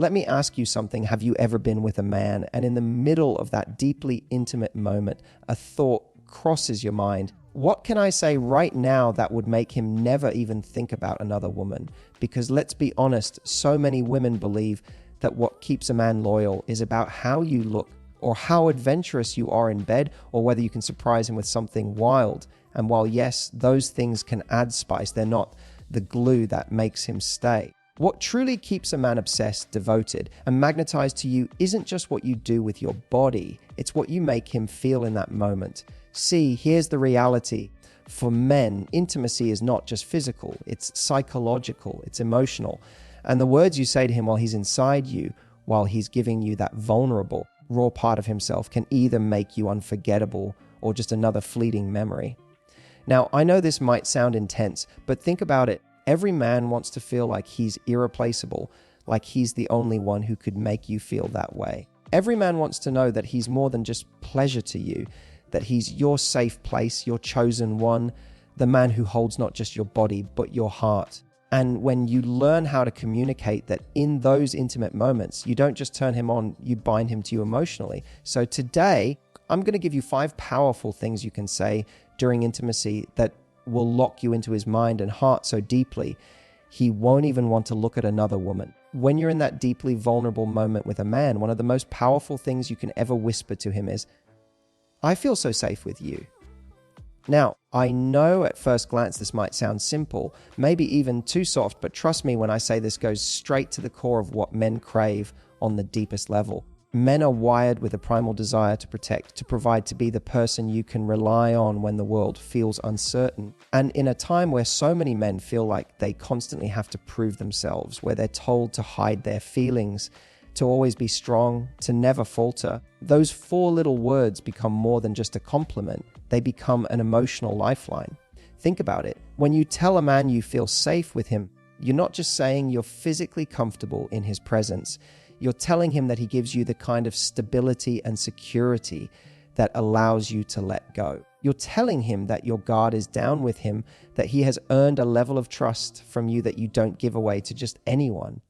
Let me ask you something. Have you ever been with a man and in the middle of that deeply intimate moment, a thought crosses your mind? What can I say right now that would make him never even think about another woman? Because let's be honest, so many women believe that what keeps a man loyal is about how you look or how adventurous you are in bed or whether you can surprise him with something wild. And while yes, those things can add spice, they're not the glue that makes him stay. What truly keeps a man obsessed, devoted, and magnetized to you isn't just what you do with your body, it's what you make him feel in that moment. See, here's the reality. For men, intimacy is not just physical, it's psychological, it's emotional. And the words you say to him while he's inside you, while he's giving you that vulnerable, raw part of himself, can either make you unforgettable or just another fleeting memory. Now, I know this might sound intense, but think about it. Every man wants to feel like he's irreplaceable, like he's the only one who could make you feel that way. Every man wants to know that he's more than just pleasure to you, that he's your safe place, your chosen one, the man who holds not just your body, but your heart. And when you learn how to communicate that in those intimate moments, you don't just turn him on, you bind him to you emotionally. So today, I'm going to give you 5 powerful things you can say during intimacy that will lock you into his mind and heart so deeply, he won't even want to look at another woman. When you're in that deeply vulnerable moment with a man, one of the most powerful things you can ever whisper to him is, "I feel so safe with you." Now, I know at first glance this might sound simple, maybe even too soft, but trust me when I say this goes straight to the core of what men crave on the deepest level. Men are wired with a primal desire to protect, to provide, to be the person you can rely on when the world feels uncertain. And in a time where so many men feel like they constantly have to prove themselves, where they're told to hide their feelings, to always be strong, to never falter, those 4 little words become more than just a compliment. They become an emotional lifeline. Think about it. When you tell a man you feel safe with him, you're not just saying you're physically comfortable in his presence. You're telling him that he gives you the kind of stability and security that allows you to let go. You're telling him that your guard is down with him, that he has earned a level of trust from you that you don't give away to just anyone.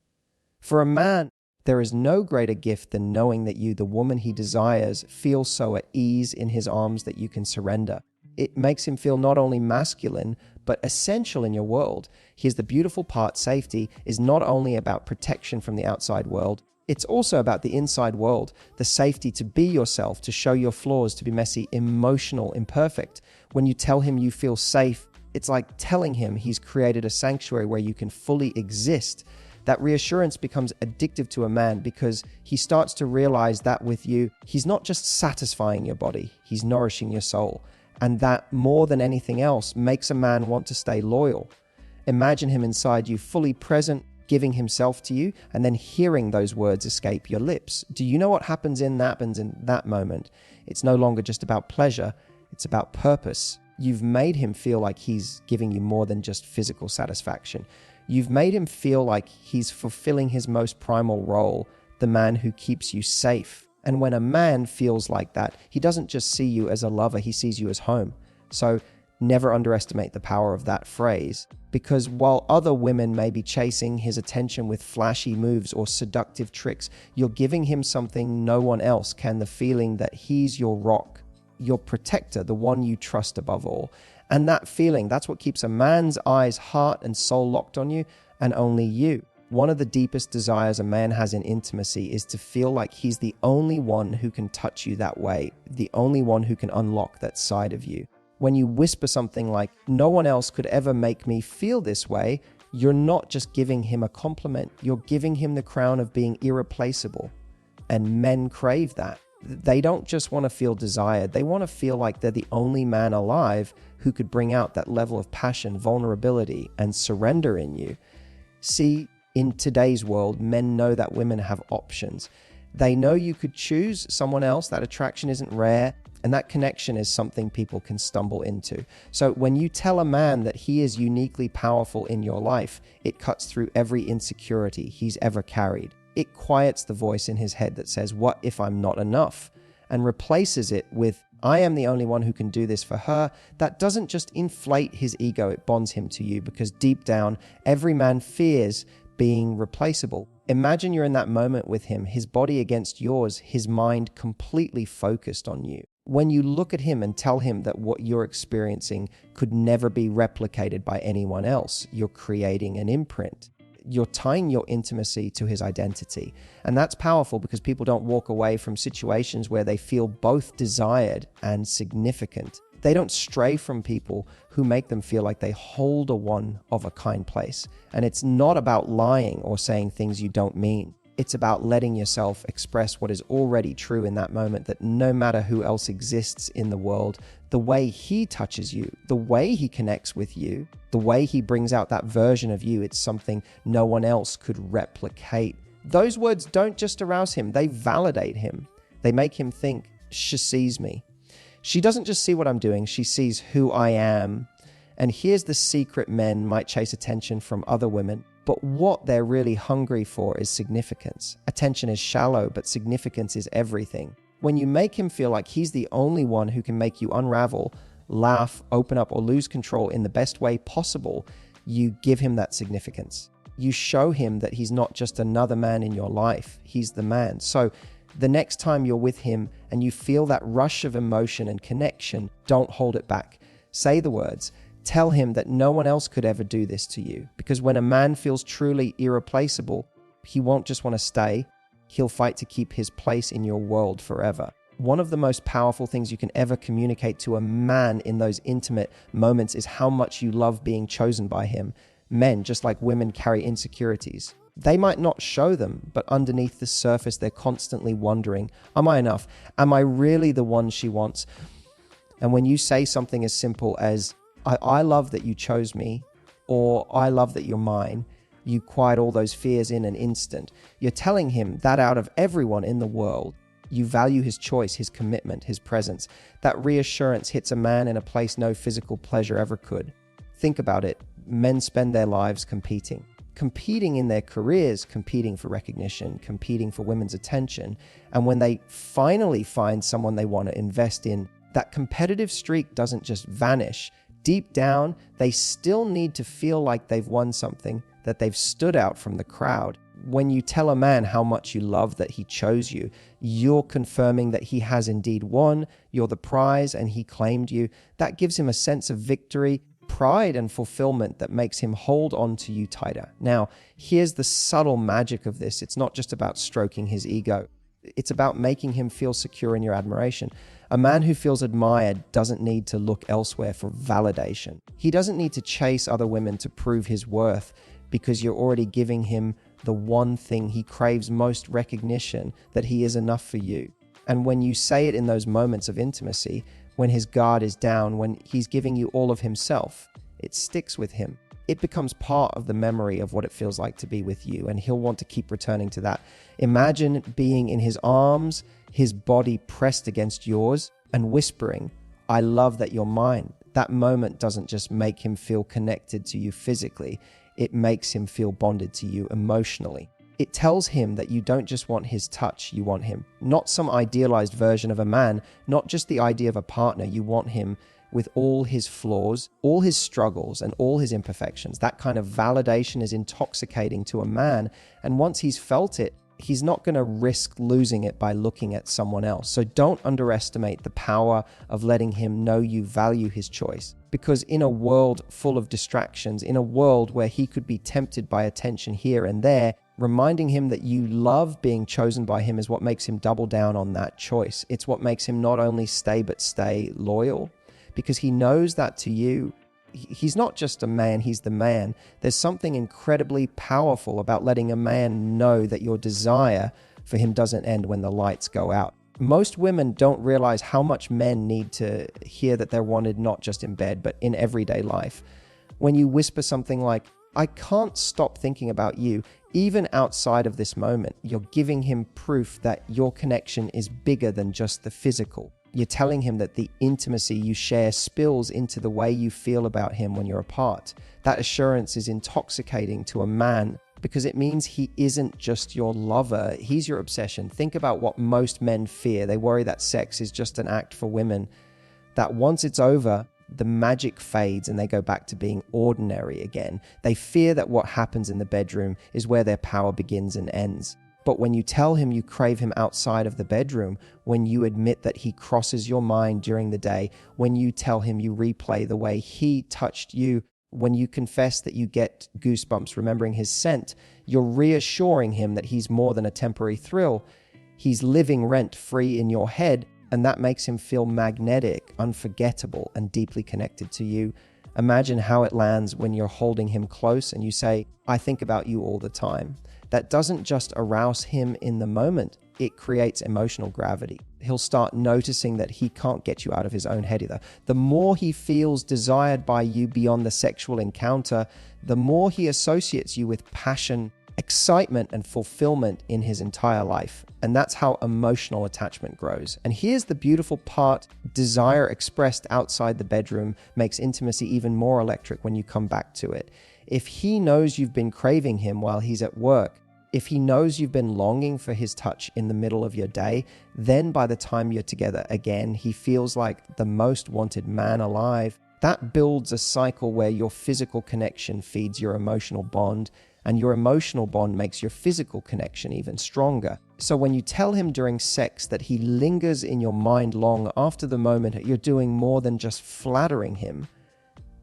For a man, there is no greater gift than knowing that you, the woman he desires, feel so at ease in his arms that you can surrender. It makes him feel not only masculine, but essential in your world. Here's the beautiful part: safety is not only about protection from the outside world, it's also about the inside world, the safety to be yourself, to show your flaws, to be messy, emotional, imperfect. When you tell him you feel safe, it's like telling him he's created a sanctuary where you can fully exist. That reassurance becomes addictive to a man because he starts to realize that with you, he's not just satisfying your body, he's nourishing your soul. And that, more than anything else, makes a man want to stay loyal. Imagine him inside you, fully present, giving himself to you, and then hearing those words escape your lips. Do you know what happens in that moment? It's no longer just about pleasure, it's about purpose. You've made him feel like he's giving you more than just physical satisfaction. You've made him feel like he's fulfilling his most primal role, the man who keeps you safe. And when a man feels like that, he doesn't just see you as a lover, he sees you as home. So never underestimate the power of that phrase, because while other women may be chasing his attention with flashy moves or seductive tricks, you're giving him something no one else can, the feeling that he's your rock, your protector, the one you trust above all. And that feeling, that's what keeps a man's eyes, heart, and soul locked on you, and only you. One of the deepest desires a man has in intimacy is to feel like he's the only one who can touch you that way, the only one who can unlock that side of you. When you whisper something like, "No one else could ever make me feel this way," you're not just giving him a compliment, you're giving him the crown of being irreplaceable. And men crave that. They don't just want to feel desired, they want to feel like they're the only man alive who could bring out that level of passion, vulnerability, and surrender in you. See, in today's world, men know that women have options. They know you could choose someone else, that attraction isn't rare, and that connection is something people can stumble into. So when you tell a man that he is uniquely powerful in your life, it cuts through every insecurity he's ever carried. It quiets the voice in his head that says, "What if I'm not enough?" and replaces it with, "I am the only one who can do this for her." That doesn't just inflate his ego, it bonds him to you, because deep down, every man fears being replaceable. Imagine you're in that moment with him, his body against yours, his mind completely focused on you. When you look at him and tell him that what you're experiencing could never be replicated by anyone else, you're creating an imprint. You're tying your intimacy to his identity. And that's powerful because people don't walk away from situations where they feel both desired and significant. They don't stray from people who make them feel like they hold a one-of-a-kind place. And it's not about lying or saying things you don't mean. It's about letting yourself express what is already true in that moment, that no matter who else exists in the world, the way he touches you, the way he connects with you, the way he brings out that version of you, it's something no one else could replicate. Those words don't just arouse him, they validate him. They make him think, she sees me. She doesn't just see what I'm doing, she sees who I am. And here's the secret: men might chase attention from other women, but what they're really hungry for is significance. Attention is shallow, but significance is everything. When you make him feel like he's the only one who can make you unravel, laugh, open up, or lose control in the best way possible, you give him that significance. You show him that he's not just another man in your life, he's the man. So the next time you're with him and you feel that rush of emotion and connection, don't hold it back. Say the words. Tell him that no one else could ever do this to you. Because when a man feels truly irreplaceable, he won't just want to stay. He'll fight to keep his place in your world forever. One of the most powerful things you can ever communicate to a man in those intimate moments is how much you love being chosen by him. Men, just like women, carry insecurities. They might not show them, but underneath the surface, they're constantly wondering, am I enough? Am I really the one she wants? And when you say something as simple as, I love that you chose me, or I love that you're mine, you quiet all those fears in an instant. You're telling him that out of everyone in the world, you value his choice, his commitment, his presence. That reassurance hits a man in a place no physical pleasure ever could. Think about it. Men spend their lives competing in their careers, competing for recognition, competing for women's attention. And when they finally find someone they want to invest in, that competitive streak doesn't just vanish. Deep down, they still need to feel like they've won something, that they've stood out from the crowd. When you tell a man how much you love that he chose you, you're confirming that he has indeed won, you're the prize, and he claimed you. That gives him a sense of victory, pride, and fulfillment that makes him hold on to you tighter. Now, here's the subtle magic of this. It's not just about stroking his ego. It's about making him feel secure in your admiration. A man who feels admired doesn't need to look elsewhere for validation. He doesn't need to chase other women to prove his worth, because you're already giving him the one thing he craves most: recognition that he is enough for you. And when you say it in those moments of intimacy, when his guard is down, when he's giving you all of himself, it sticks with him. It becomes part of the memory of what it feels like to be with you, and he'll want to keep returning to that. Imagine being in his arms, his body pressed against yours, and whispering, I love that you're mine. That moment doesn't just make him feel connected to you physically, it makes him feel bonded to you emotionally. It tells him that you don't just want his touch, you want him. Not some idealized version of a man, not just the idea of a partner, you want him with all his flaws, all his struggles, and all his imperfections. That kind of validation is intoxicating to a man, and once he's felt it, he's not going to risk losing it by looking at someone else. So don't underestimate the power of letting him know you value his choice. Because in a world full of distractions, in a world where he could be tempted by attention here and there, reminding him that you love being chosen by him is what makes him double down on that choice. It's what makes him not only stay, but stay loyal. Because he knows that to you, he's not just a man, he's the man. There's something incredibly powerful about letting a man know that your desire for him doesn't end when the lights go out. Most women don't realize how much men need to hear that they're wanted not just in bed, but in everyday life. When you whisper something like, I can't stop thinking about you, even outside of this moment, you're giving him proof that your connection is bigger than just the physical. You're telling him that the intimacy you share spills into the way you feel about him when you're apart. That assurance is intoxicating to a man because it means he isn't just your lover, he's your obsession. Think about what most men fear. They worry that sex is just an act for women, that once it's over, the magic fades and they go back to being ordinary again. They fear that what happens in the bedroom is where their power begins and ends. But when you tell him you crave him outside of the bedroom, when you admit that he crosses your mind during the day, when you tell him you replay the way he touched you, when you confess that you get goosebumps remembering his scent, you're reassuring him that he's more than a temporary thrill. He's living rent-free in your head, and that makes him feel magnetic, unforgettable, and deeply connected to you. Imagine how it lands when you're holding him close and you say, "I think about you all the time." That doesn't just arouse him in the moment, it creates emotional gravity. He'll start noticing that he can't get you out of his own head either. The more he feels desired by you beyond the sexual encounter, the more he associates you with passion, excitement, and fulfillment in his entire life. And that's how emotional attachment grows. And here's the beautiful part: desire expressed outside the bedroom makes intimacy even more electric when you come back to it. If he knows you've been craving him while he's at work, if he knows you've been longing for his touch in the middle of your day, then by the time you're together again, he feels like the most wanted man alive. That builds a cycle where your physical connection feeds your emotional bond, and your emotional bond makes your physical connection even stronger. So when you tell him during sex that he lingers in your mind long after the moment, you're doing more than just flattering him.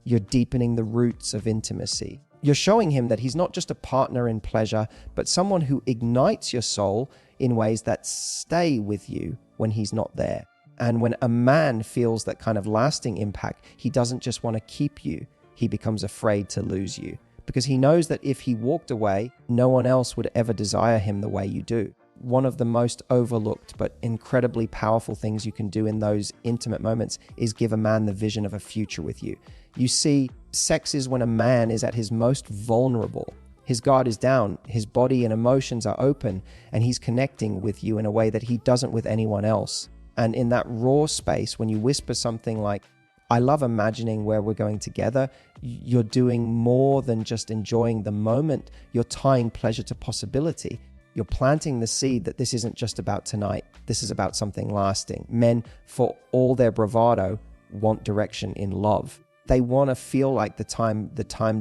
You're deepening the roots of intimacy. You're showing him that he's not just a partner in pleasure, but someone who ignites your soul in ways that stay with you when he's not there. And when a man feels that kind of lasting impact, he doesn't just want to keep you, he becomes afraid to lose you. Because he knows that if he walked away, no one else would ever desire him the way you do. One of the most overlooked but incredibly powerful things you can do in those intimate moments is give a man the vision of a future with you. You see, sex is when a man is at his most vulnerable. His guard is down, his body and emotions are open, and he's connecting with you in a way that he doesn't with anyone else. And in that raw space, when you whisper something like, "I love imagining where we're going together," you're doing more than just enjoying the moment. You're tying pleasure to possibility. You're planting the seed that this isn't just about tonight. This is about something lasting. Men, for all their bravado, want direction in love. They want to feel like the time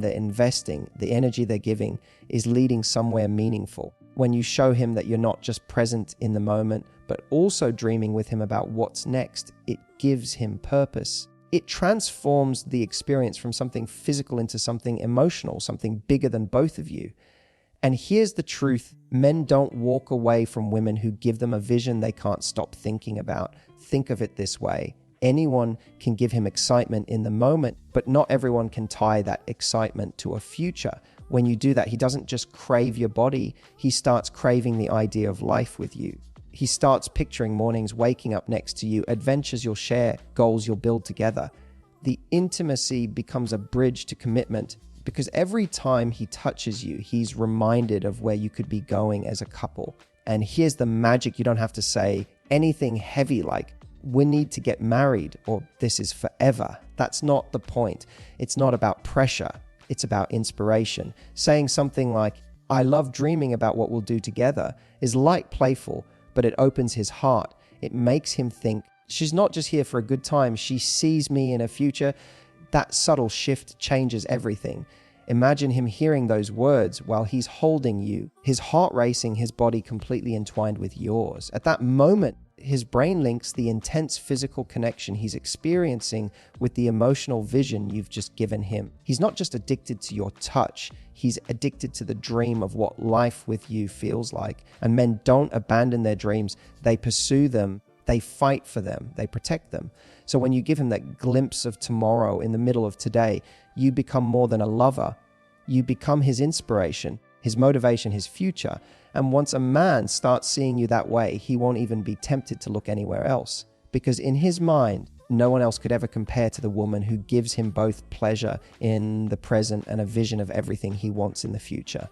they're investing, the energy they're giving is leading somewhere meaningful. When you show him that you're not just present in the moment, but also dreaming with him about what's next, it gives him purpose. It transforms the experience from something physical into something emotional, something bigger than both of you. And here's the truth: men don't walk away from women who give them a vision they can't stop thinking about. Think of it this way: anyone can give him excitement in the moment, but not everyone can tie that excitement to a future. When you do that, he doesn't just crave your body, he starts craving the idea of life with you. He starts picturing mornings waking up next to you, adventures you'll share, goals you'll build together. The intimacy becomes a bridge to commitment, because every time he touches you, he's reminded of where you could be going as a couple. And here's the magic: you don't have to say anything heavy like, "We need to get married," or "This is forever." That's not the point. It's not about pressure. It's about inspiration. Saying something like, "I love dreaming about what we'll do together," is light, playful, but it opens his heart. It makes him think, she's not just here for a good time, she sees me in a future. That subtle shift changes everything. Imagine him hearing those words while he's holding you, his heart racing, his body completely entwined with yours. At that moment, his brain links the intense physical connection he's experiencing with the emotional vision you've just given him. He's not just addicted to your touch, he's addicted to the dream of what life with you feels like. And men don't abandon their dreams, they pursue them, they fight for them, they protect them. So when you give him that glimpse of tomorrow in the middle of today, you become more than a lover. You become his inspiration, his motivation, his future. And once a man starts seeing you that way, he won't even be tempted to look anywhere else. Because in his mind, no one else could ever compare to the woman who gives him both pleasure in the present and a vision of everything he wants in the future.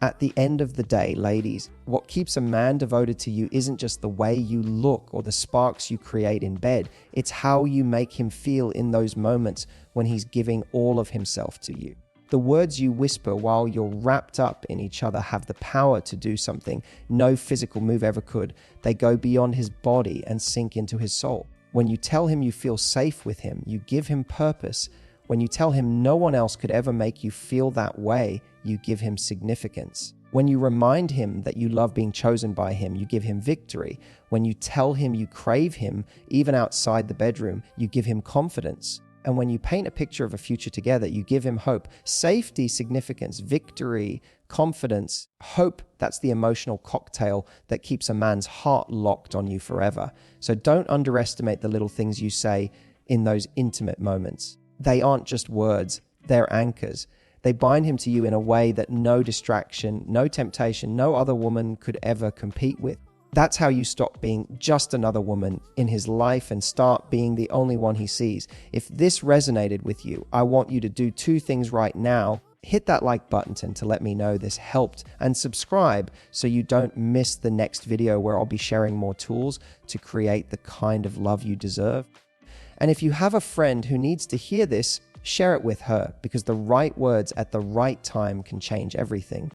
At the end of the day, ladies, what keeps a man devoted to you isn't just the way you look or the sparks you create in bed. It's how you make him feel in those moments when he's giving all of himself to you. The words you whisper while you're wrapped up in each other have the power to do something no physical move ever could. They go beyond his body and sink into his soul. When you tell him you feel safe with him, you give him purpose. When you tell him no one else could ever make you feel that way, you give him significance. When you remind him that you love being chosen by him, you give him victory. When you tell him you crave him, even outside the bedroom, you give him confidence. And when you paint a picture of a future together, you give him hope, safety, significance, victory, confidence, hope. That's the emotional cocktail that keeps a man's heart locked on you forever. So don't underestimate the little things you say in those intimate moments. They aren't just words, they're anchors. They bind him to you in a way that no distraction, no temptation, no other woman could ever compete with. That's how you stop being just another woman in his life and start being the only one he sees. If this resonated with you, I want you to do 2 things right now. Hit that like button to let me know this helped, and subscribe so you don't miss the next video where I'll be sharing more tools to create the kind of love you deserve. And if you have a friend who needs to hear this, share it with her, because the right words at the right time can change everything.